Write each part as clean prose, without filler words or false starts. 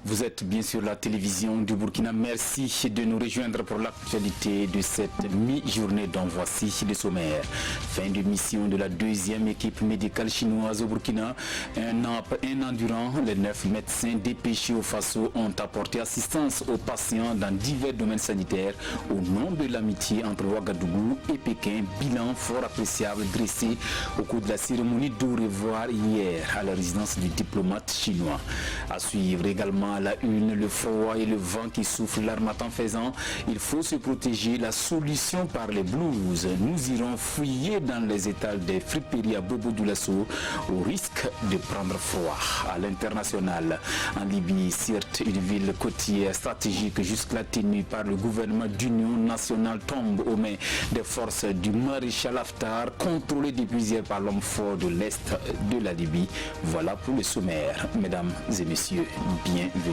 Vous êtes bien sûr la télévision du Burkina. Merci de nous rejoindre pour l'actualité de cette mi-journée dont voici les sommaires. Fin de mission de la deuxième équipe médicale chinoise au Burkina. Un an durant, les 9 médecins dépêchés au Faso ont apporté assistance aux patients dans divers domaines sanitaires au nom de l'amitié entre Ouagadougou et Pékin. Bilan fort appréciable dressé au cours de la cérémonie d'au revoir hier à la résidence du diplomate chinois. À suivre également à la une, le froid et le vent qui soufflent l'harmattan faisant. Il faut se protéger, la solution par les blues. Nous irons fouiller dans les étals des friperies à Bobo Dioulasso au risque de prendre froid. À l'international, en Libye, Sirte, une ville côtière stratégique jusque-là tenue par le gouvernement d'union nationale, tombe aux mains des forces du maréchal Haftar, contrôlée depuis hier par l'homme fort de l'Est de la Libye. Voilà pour le sommaire. Mesdames et messieurs, bienvenue.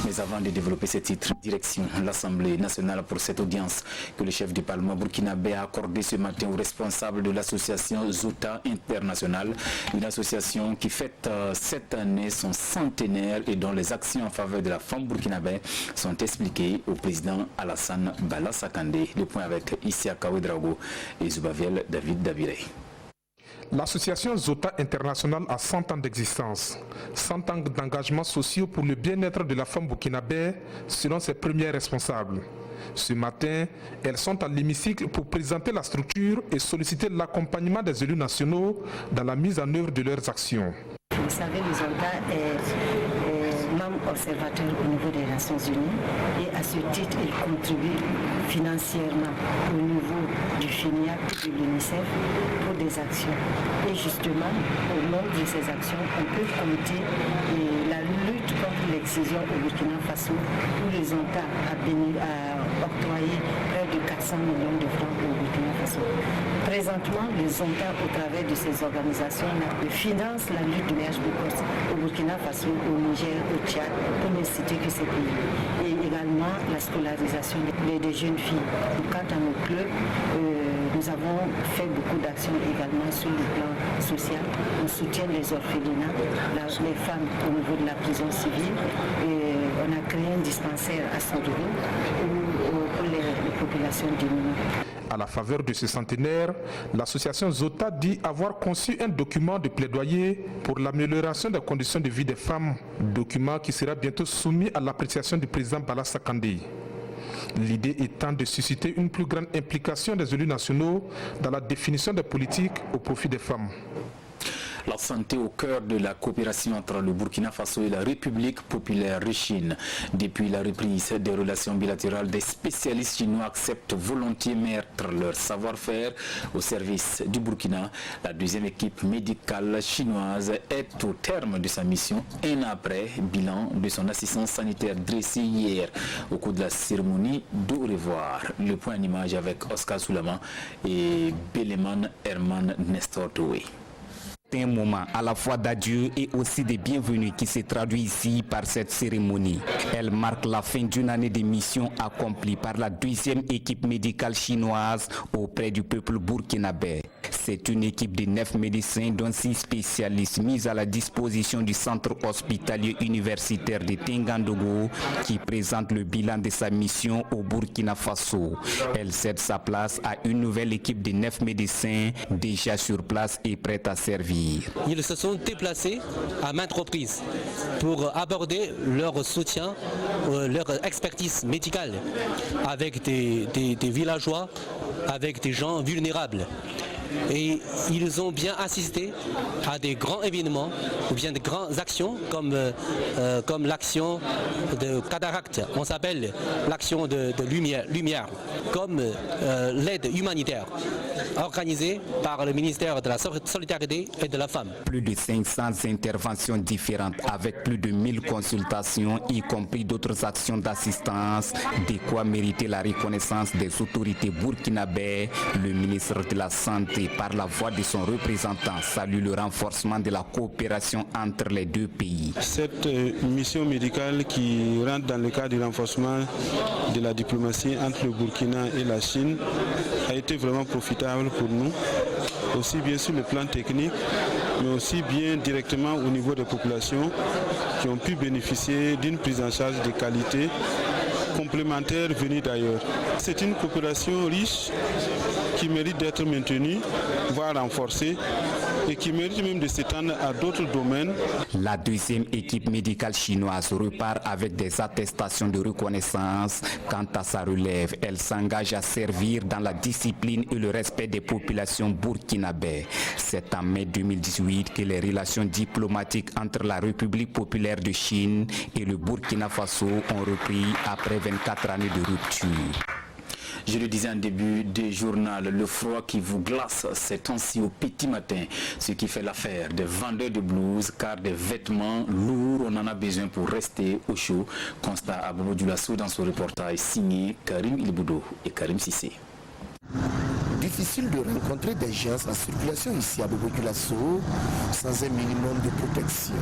Mais avant de développer ces titres, direction l'Assemblée nationale pour cette audience que le chef du Parlement burkinabé a accordé ce matin aux responsables de l'association Zota International, une association qui fête cette année son centenaire et dont les actions en faveur de la femme burkinabé sont expliquées au président Alassane Balassane Kandé. Le point avec Isiaka Ouedraogo et Zubaviel David Dabiré. L'association Zota International a 100 ans d'existence, 100 ans d'engagement sociaux pour le bien-être de la femme burkinabé selon ses premiers responsables. Ce matin, elles sont à l'hémicycle pour présenter la structure et solliciter l'accompagnement des élus nationaux dans la mise en œuvre de leurs actions. Vous savez, le Zota est membre observateur au niveau des Nations Unies et à ce titre, il contribue financièrement au niveau du FINIAC et de l'UNICEF pour des actions. Et justement, au nom de ces actions, on peut compter la lutte contre l'excision au Burkina Faso où le Zota a octroyé près de 400 millions de francs au Burkina Faso. Présentement, le Zota, au travers de ces organisations, finance la lutte de l'âge précoce au Burkina Faso, au Niger, au Tchad, pour ne citer que ces pays. Et également la scolarisation des jeunes filles. Quant à nos clubs, nous avons fait beaucoup d'actions également sur le plan social. On soutient les orphelinats, les femmes au niveau de la prison civile. Et on a créé un dispensaire à Sandougou pour les populations diminuées. À la faveur de ce centenaire, l'association Zota dit avoir conçu un document de plaidoyer pour l'amélioration des conditions de vie des femmes, document qui sera bientôt soumis à l'appréciation du président Balassane Kandé. L'idée étant de susciter une plus grande implication des élus nationaux dans la définition des politiques au profit des femmes. La santé au cœur de la coopération entre le Burkina Faso et la République populaire de Chine. Depuis la reprise des relations bilatérales, des spécialistes chinois acceptent volontiers mettre leur savoir-faire au service du Burkina. La deuxième équipe médicale chinoise est au terme de sa mission, un an après, bilan de son assistance sanitaire dressée hier au cours de la cérémonie d'au revoir. Le point en image avec Oscar Soulama et Beleman Herman Nestor Toué. Un moment à la fois d'adieu et aussi de bienvenue qui se traduit ici par cette cérémonie. Elle marque la fin d'une année de mission accomplie par la deuxième équipe médicale chinoise auprès du peuple burkinabé. C'est une équipe de 9 médecins dont 6 spécialistes mis à la disposition du centre hospitalier universitaire de Tengandogo qui présente le bilan de sa mission au Burkina Faso. Elle cède sa place à une nouvelle équipe de 9 médecins déjà sur place et prête à servir. Ils se sont déplacés à maintes reprises pour aborder leur soutien, leur expertise médicale avec des villageois, avec des gens vulnérables. Et ils ont bien assisté à des grands événements ou bien de grandes actions comme l'action de cataracte, on s'appelle l'action de lumière, comme l'aide humanitaire organisée par le ministère de la Solidarité et de la Femme. Plus de 500 interventions différentes avec plus de 1000 consultations, y compris d'autres actions d'assistance, de quoi mériter la reconnaissance des autorités burkinabées. Le ministre de la Santé, par la voix de son représentant, salue le renforcement de la coopération entre les deux pays. Cette mission médicale qui rentre dans le cadre du renforcement de la diplomatie entre le Burkina et la Chine a été vraiment profitable pour nous, aussi bien sur le plan technique mais aussi bien directement au niveau des populations qui ont pu bénéficier d'une prise en charge de qualité complémentaire venue d'ailleurs. C'est une coopération riche qui mérite d'être maintenue, voire renforcée, et qui mérite même de s'étendre à d'autres domaines. La deuxième équipe médicale chinoise repart avec des attestations de reconnaissance. Quant à sa relève, elle s'engage à servir dans la discipline et le respect des populations burkinabè. C'est en mai 2018 que les relations diplomatiques entre la République populaire de Chine et le Burkina Faso ont repris après 24 années de rupture. Je le disais en début du journal, le froid qui vous glace ces temps-ci au petit matin, ce qui fait l'affaire des vendeurs de blouses, car des vêtements lourds, on en a besoin pour rester au chaud. Constat à Bobo Dioulasso dans ce reportage signé Karim Ilboudo et Karim Sissé. Difficile de rencontrer des gens en circulation ici à Bobo Dioulasso sans un minimum de protection.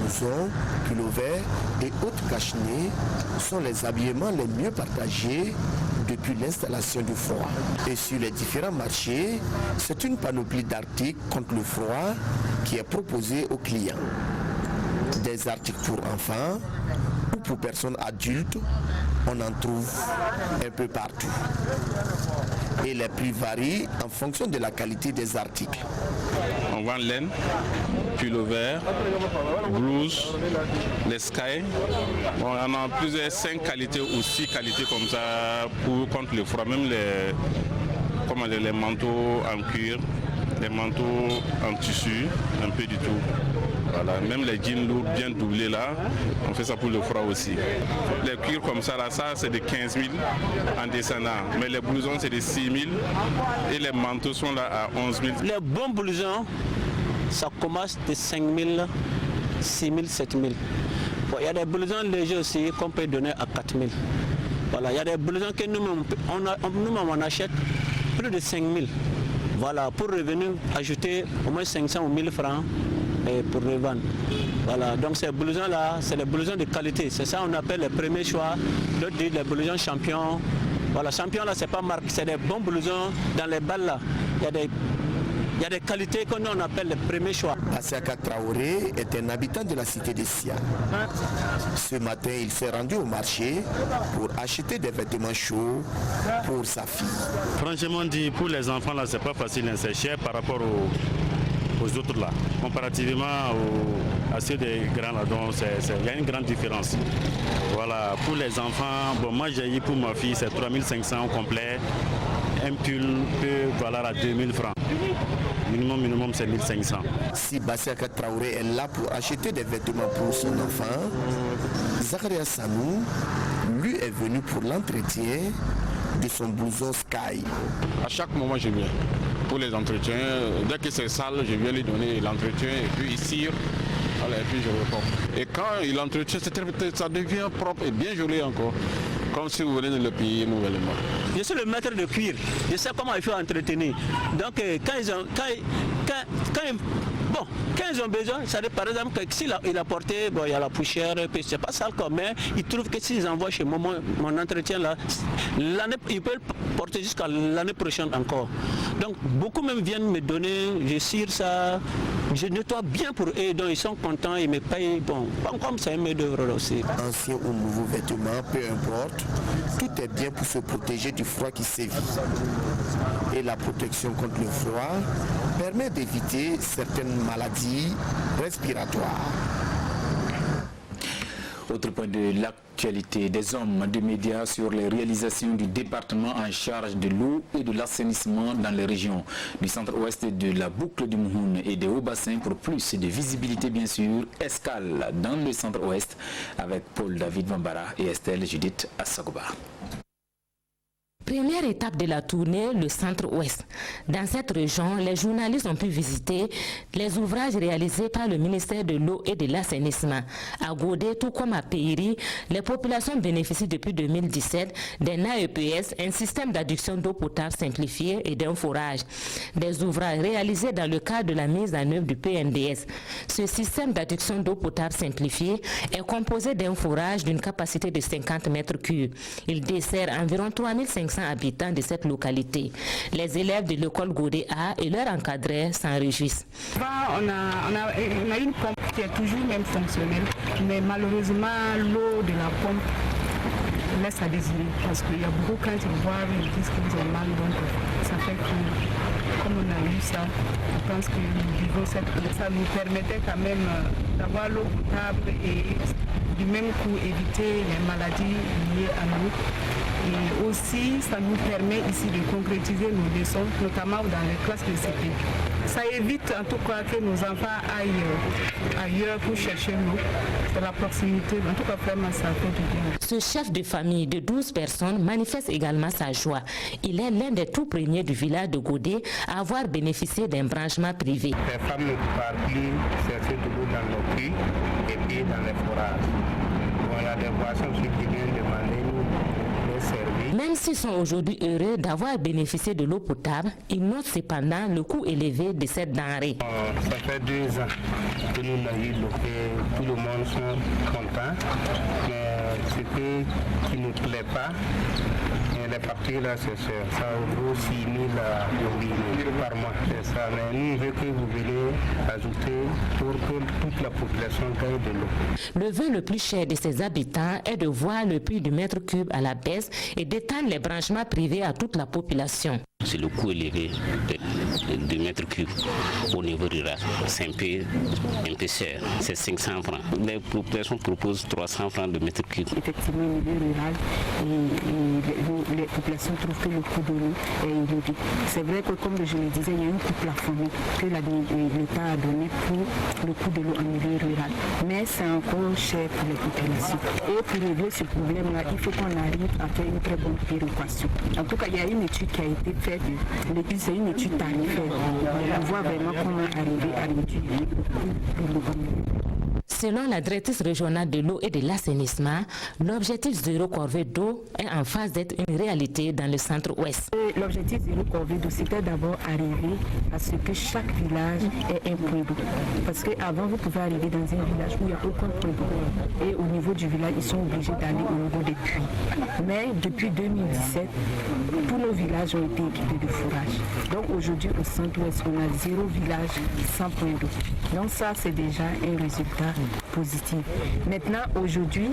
Blousons, pullovers et autres cache-nez sont les habillements les mieux partagés depuis l'installation du froid. Et sur les différents marchés, c'est une panoplie d'articles contre le froid qui est proposée aux clients. Des articles pour enfants ou pour personnes adultes, on en trouve un peu partout. Et les prix varient en fonction de la qualité des articles. On vend laine, pullover, blouse, les sky. Bon, on a plusieurs 5 qualités ou 6 qualités comme ça pour contre le froid. Même les manteaux en cuir, les manteaux en tissu, un peu du tout. Voilà, même les jeans lourds bien doublés là, on fait ça pour le froid aussi. Les cuirs comme ça là, ça c'est de 15 000 en descendant, mais les blousons c'est de 6 000 et les manteaux sont là à 11 000. Les bons blousons, ça commence de 5 000, 6 000, 7 000. Bon, il y a des blousons légers aussi qu'on peut donner à 4 000. Voilà, il y a des blousons que nous-mêmes on achète plus de 5 000. Voilà, pour revenir ajouter au moins 500 ou 1000 francs pour revendre. Voilà, donc ces blousons-là, c'est les blousons de qualité. C'est ça qu'on appelle les premiers choix. D'autres disent les blousons champions. Voilà, champions là, c'est pas marque, c'est des bons blousons dans les balles là. Il y a des qualités qu'on appelle les premiers choix. Asiaka Traoré est un habitant de la cité de Sia. Ce matin, il s'est rendu au marché pour acheter des vêtements chauds pour sa fille. Franchement dit, pour les enfants là, c'est pas facile, c'est cher par rapport aux autres là. Comparativement à ceux des grands là, donc il y a une grande différence. Voilà, pour les enfants, bon moi j'ai eu pour ma fille, c'est 3500 au complet. Un pull peut valoir à 2000 francs. Minimum c'est 1500. Si Bassiaka Traoré est là pour acheter des vêtements pour son enfant, Zakaria Sanou, lui, est venu pour l'entretien de son blouson Sky. À chaque moment je viens pour les entretiens. Dès que c'est sale, je viens lui donner l'entretien et puis il cire. Et puis je réponds. Et quand il entretient, ça devient propre et bien joli encore. Comme si vous venez de le payer nouvellement. Je suis le maître de cuir. Je sais comment il faut entretenir. Donc quand ils ont besoin, ça dit, par exemple, que s'il a porté, bon, il y a la poussière, puis c'est pas sale comme, mais ils trouvent que s'ils envoient chez moi mon entretien là, ils peuvent porter jusqu'à l'année prochaine encore. Donc beaucoup même viennent me donner, je cire ça, je nettoie bien pour eux, donc ils sont contents, ils me payent, bon, comme c'est un main d'œuvre aussi. Ancien ou nouveau vêtement, peu importe, tout est bien pour se protéger du froid qui sévit. Et la protection contre le froid permet d'éviter certaines maladies respiratoires. Autre point de l'actualité, des hommes de médias sur les réalisations du département en charge de l'eau et de l'assainissement dans les régions du centre-ouest de la boucle du Mouhoun et des hauts-bassins pour plus de visibilité bien sûr. Escale dans le centre-ouest avec Paul David Bambara et Estelle Judith Assagoba. Première étape de la tournée, le centre-ouest. Dans cette région, les journalistes ont pu visiter les ouvrages réalisés par le ministère de l'eau et de l'assainissement. À Godé, tout comme à Péiri, les populations bénéficient depuis 2017 d'un AEPS, un système d'adduction d'eau potable simplifié et d'un forage. Des ouvrages réalisés dans le cadre de la mise en œuvre du PNDS. Ce système d'adduction d'eau potable simplifié est composé d'un forage d'une capacité de 50 mètres cubes. Il dessert environ 3500 400 habitants de cette localité. Les élèves de l'école Godé A et leurs encadrés s'en réjouissent. On a une pompe qui est toujours même fonctionnelle, mais malheureusement l'eau de la pompe laisse à désirer parce qu'il y a beaucoup quand ils boivent, ils disent qu'ils ont mal, donc ça fait que comme on a eu ça, je pense que nous vivons ça nous permettait quand même d'avoir l'eau potable et du même coup éviter les maladies liées à l'eau. Et aussi, ça nous permet ici de concrétiser nos leçons, notamment dans les classes de CP. Ça évite en tout cas que nos enfants aillent ailleurs pour chercher l'eau. C'est la proximité. En tout cas, vraiment, ça fait du bien. Ce chef de famille de 12 personnes manifeste également sa joie. Il est l'un des tout premiers du village de Godé à avoir bénéficié d'un branchement privé. Les femmes ne partent plus chercher de l'eau dans nos puits et puis dans les forages. Il y a des boissons qui viennent demander nos services. Même s'ils sont aujourd'hui heureux d'avoir bénéficié de l'eau potable, ils notent cependant le coût élevé de cette denrée. Ça fait 2 ans que nous n'avons eu l'eau et tout le monde sont contents. Mais ce qui ne nous plaît pas, les factures là, c'est cher. Ça vaut 6 000 par mois. C'est ça. Mais nous, on veut que vous veniez ajouter pour que toute la population gagne de l'eau. Le vœu le plus cher de ses habitants est de voir le prix du mètre cube à la baisse et d'étendre les branchements privés à toute la population. C'est le coût élevé de mètre cube au niveau rural. C'est un peu cher, c'est 500 francs. Les populations proposent 300 francs de mètre cube. Effectivement, au niveau rural, les populations trouvent que le coût de l'eau est élevé. C'est vrai que, comme je le disais, il y a un coût plafonné que l'État a donné pour le coût de l'eau en milieu rural. Mais c'est encore cher pour les populations. Et pour régler ce problème-là, il faut qu'on arrive à faire une très bonne péréquation. En tout cas, il y a une étude qui a été faite. C'est une étude tarifaire. On voit vraiment comment arriver à réduire le coût de l'eau. Selon la directrice régionale de l'eau et de l'assainissement, l'objectif zéro corvée d'eau est en phase d'être une réalité dans le centre-ouest. L'objectif zéro corvée d'eau, c'était d'abord arriver à ce que chaque village ait un point d'eau. Parce qu'avant, vous pouvez arriver dans un village où il n'y a aucun point d'eau. Et au niveau du village, ils sont obligés d'aller au niveau des puits. Mais depuis 2017, tous nos villages ont été équipés de fourrage. Donc aujourd'hui, au centre-ouest, on a 0 village sans point d'eau. Donc ça, c'est déjà un résultat positif. Maintenant, aujourd'hui,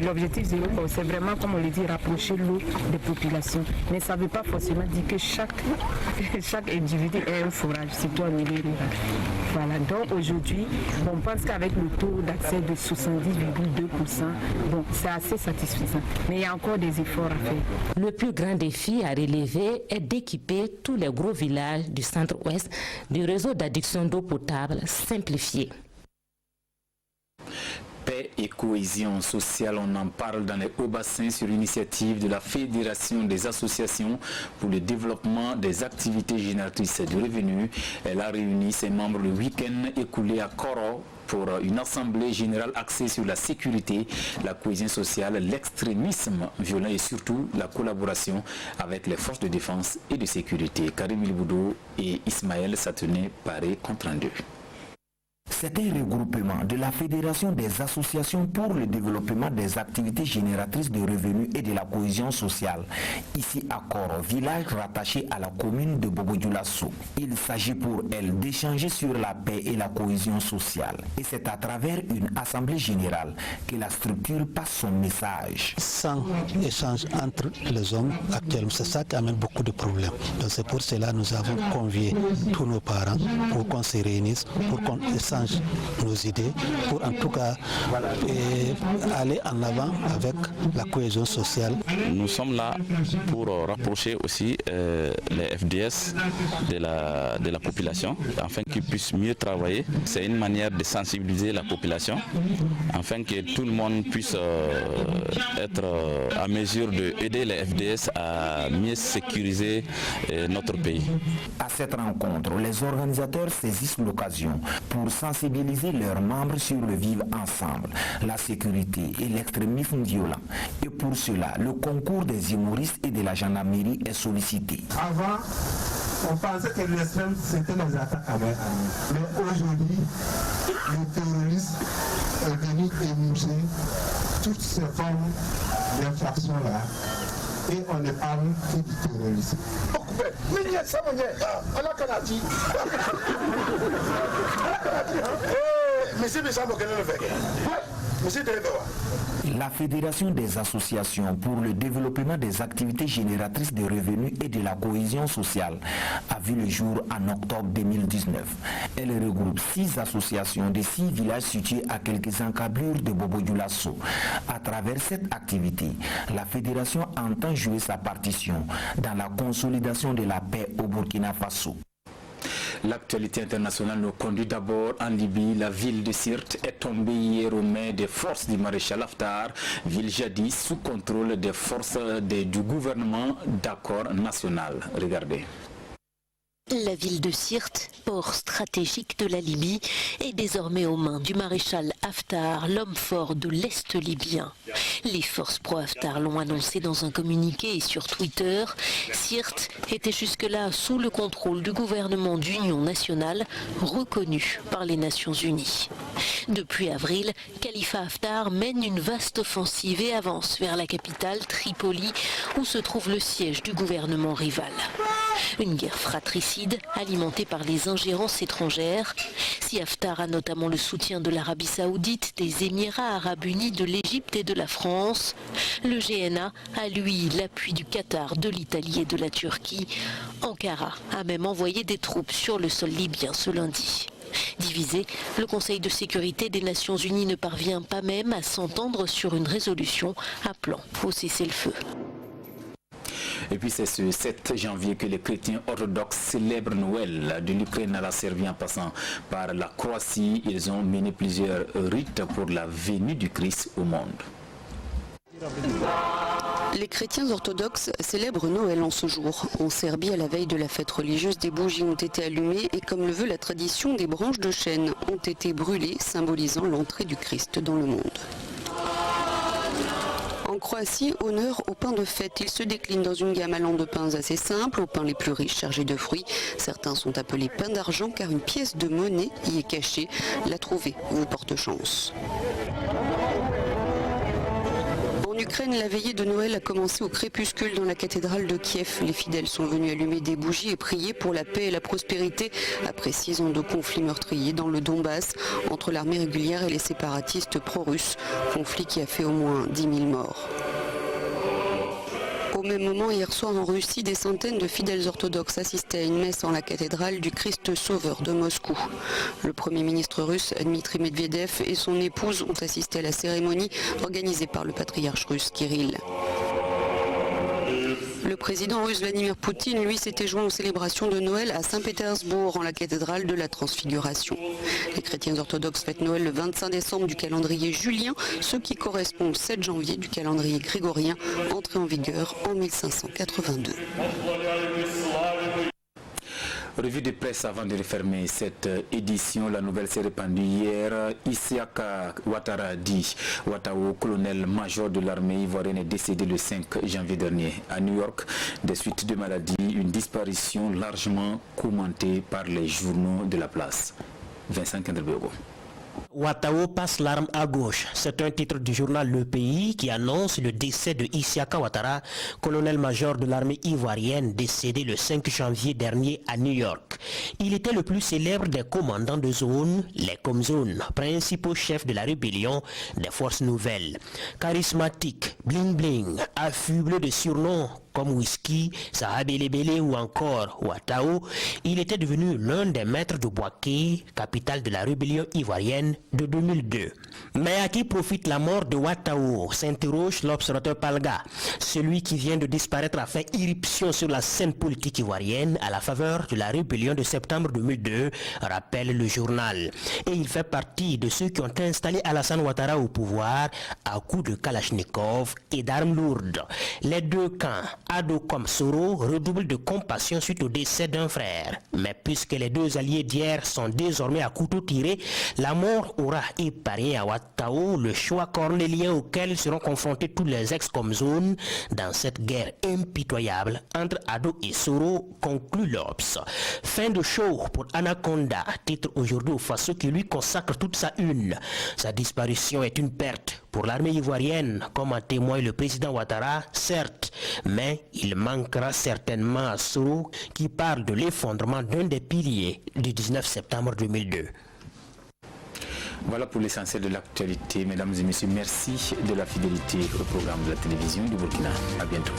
l'objectif zéro, c'est vraiment, comme on le dit, rapprocher l'eau des populations. Mais ça ne veut pas forcément dire que chaque individu ait un forage, surtout en milieu rural. Voilà, donc aujourd'hui, on pense qu'avec le taux d'accès de 70,2%, bon, c'est assez satisfaisant. Mais il y a encore des efforts à faire. Le plus grand défi à relever est d'équiper tous les gros villages du centre-ouest du réseau d'adduction d'eau potable simplifié. Paix et cohésion sociale, on en parle dans les Hauts-Bassins sur l'initiative de la Fédération des associations pour le développement des activités génératrices de revenus. Elle a réuni ses membres le week-end écoulé à Koro pour une assemblée générale axée sur la sécurité, la cohésion sociale, l'extrémisme violent et surtout la collaboration avec les forces de défense et de sécurité. Karim Ilboudou et Ismaël Satené paraît compte rendu. C'est un regroupement de la Fédération des associations pour le développement des activités génératrices de revenus et de la cohésion sociale, ici à Koro, village rattaché à la commune de Bobo-Dioulasso. Il s'agit pour elle d'échanger sur la paix et la cohésion sociale. Et c'est à travers une assemblée générale que la structure passe son message. Sans échange entre les hommes actuellement, c'est ça qui amène beaucoup de problèmes. Donc c'est pour cela que nous avons convié tous nos parents pour qu'on se réunisse, pour qu'on échange nos idées, pour en tout cas aller en avant avec la cohésion sociale. Nous sommes là pour rapprocher aussi les FDS de la population, afin qu'ils puissent mieux travailler. C'est une manière de sensibiliser la population, afin que tout le monde puisse être à mesure d'aider les FDS à mieux sécuriser notre pays. À cette rencontre, les organisateurs saisissent l'occasion pour sensibiliser leurs membres sur le vivre ensemble, la sécurité et l'extrémisme violent. Et pour cela, le concours des humoristes et de la gendarmerie est sollicité. Avant, on pensait que l'extrême c'était les attaques à main. Mais aujourd'hui, le terrorisme est venu émouser toutes ces formes d'infraction-là. et on ne parle que du terrorisme. La Fédération des associations pour le développement des activités génératrices de revenus et de la cohésion sociale a vu le jour en octobre 2019. Elle regroupe 6 associations de 6 villages situés à quelques encablures de Bobo-Dioulasso. À travers cette activité, la Fédération entend jouer sa partition dans la consolidation de la paix au Burkina Faso. L'actualité internationale nous conduit d'abord en Libye. La ville de Sirte est tombée hier aux mains des forces du maréchal Haftar, ville jadis sous contrôle des forces du gouvernement d'accord national. Regardez. La ville de Sirte, port stratégique de la Libye, est désormais aux mains du maréchal Haftar, l'homme fort de l'Est libyen. Les forces pro-Haftar l'ont annoncé dans un communiqué et sur Twitter. Sirte était jusque-là sous le contrôle du gouvernement d'union nationale reconnu par les Nations Unies. Depuis avril, Khalifa Haftar mène une vaste offensive et avance vers la capitale, Tripoli, où se trouve le siège du gouvernement rival. Une guerre fratricide alimentée par les ingérences étrangères. Si Haftar a notamment le soutien de l'Arabie Saoudite, des Émirats Arabes Unis, de l'Égypte et de la France, le GNA a lui l'appui du Qatar, de l'Italie et de la Turquie. Ankara a même envoyé des troupes sur le sol libyen ce lundi. Divisé, le Conseil de sécurité des Nations Unies ne parvient pas même à s'entendre sur une résolution appelant au cessez-le-feu. Et puis c'est ce 7 janvier que les chrétiens orthodoxes célèbrent Noël. De l'Ukraine à la Serbie en passant par la Croatie, ils ont mené plusieurs rites pour la venue du Christ au monde. Les chrétiens orthodoxes célèbrent Noël en ce jour. En Serbie, à la veille de la fête religieuse, des bougies ont été allumées et comme le veut la tradition, des branches de chêne ont été brûlées, symbolisant l'entrée du Christ dans le monde. En Croatie, honneur au pain de fête. Il se décline dans une gamme allant de pains assez simples aux pains les plus riches chargés de fruits. Certains sont appelés pains d'argent car une pièce de monnaie y est cachée. La trouver vous porte chance. En Ukraine, la veillée de Noël a commencé au crépuscule dans la cathédrale de Kiev. Les fidèles sont venus allumer des bougies et prier pour la paix et la prospérité après 6 ans de conflits meurtriers dans le Donbass entre l'armée régulière et les séparatistes pro-russes. Conflit qui a fait au moins 10 000 morts. Au même moment, hier soir en Russie, des centaines de fidèles orthodoxes assistaient à une messe en la cathédrale du Christ Sauveur de Moscou. Le Premier ministre russe Dmitri Medvedev et son épouse ont assisté à la cérémonie organisée par le patriarche russe Kirill. Le président russe Vladimir Poutine, lui, s'était joint aux célébrations de Noël à Saint-Pétersbourg, en la cathédrale de la Transfiguration. Les chrétiens orthodoxes fêtent Noël le 25 décembre du calendrier julien, ce qui correspond au 7 janvier du calendrier grégorien, entré en vigueur en 1582. Revue de presse avant de refermer cette édition. La nouvelle s'est répandue hier. Isiaka Ouattara dit Ouattao, colonel-major de l'armée ivoirienne, est décédé le 5 janvier dernier à New York des suites de maladie. Une disparition largement commentée par les journaux de la place. Vincent Kendrebego. Ouattao passe l'arme à gauche. C'est un titre du journal Le Pays qui annonce le décès de Isiaka Ouattara, colonel-major de l'armée ivoirienne, décédé le 5 janvier dernier à New York. Il était le plus célèbre des commandants de zone, les Comzones, principaux chefs de la rébellion des forces nouvelles. Charismatique, bling-bling, affublé de surnoms comme Whisky, Sahabelebele ou encore Ouattao, il était devenu l'un des maîtres de Bouaké, capitale de la rébellion ivoirienne de 2002. Mais à qui profite la mort de Ouattao, s'interroge l'observateur Palga. Celui qui vient de disparaître a fait irruption sur la scène politique ivoirienne à la faveur de la rébellion de septembre 2002, rappelle le journal. Et il fait partie de ceux qui ont installé Alassane Ouattara au pouvoir à coups de Kalachnikov et d'armes lourdes. Les deux camps, Ado comme Soro, redoublent de compassion suite au décès d'un frère. Mais puisque les deux alliés d'hier sont désormais à couteau tiré, la mort aura épargné à Tao, le choix cornélien auquel seront confrontés tous les ex comme zone dans cette guerre impitoyable entre Ado et Soro, conclut l'Obs. Fin de show pour Anaconda, titre aujourd'hui au Faso qui lui consacre toute sa une. Sa disparition est une perte pour l'armée ivoirienne, comme en témoigne le président Ouattara, certes, mais il manquera certainement à Soro qui parle de l'effondrement d'un des piliers du 19 septembre 2002. Voilà pour l'essentiel de l'actualité. Mesdames et messieurs, merci de la fidélité au programme de la télévision du Burkina. À bientôt.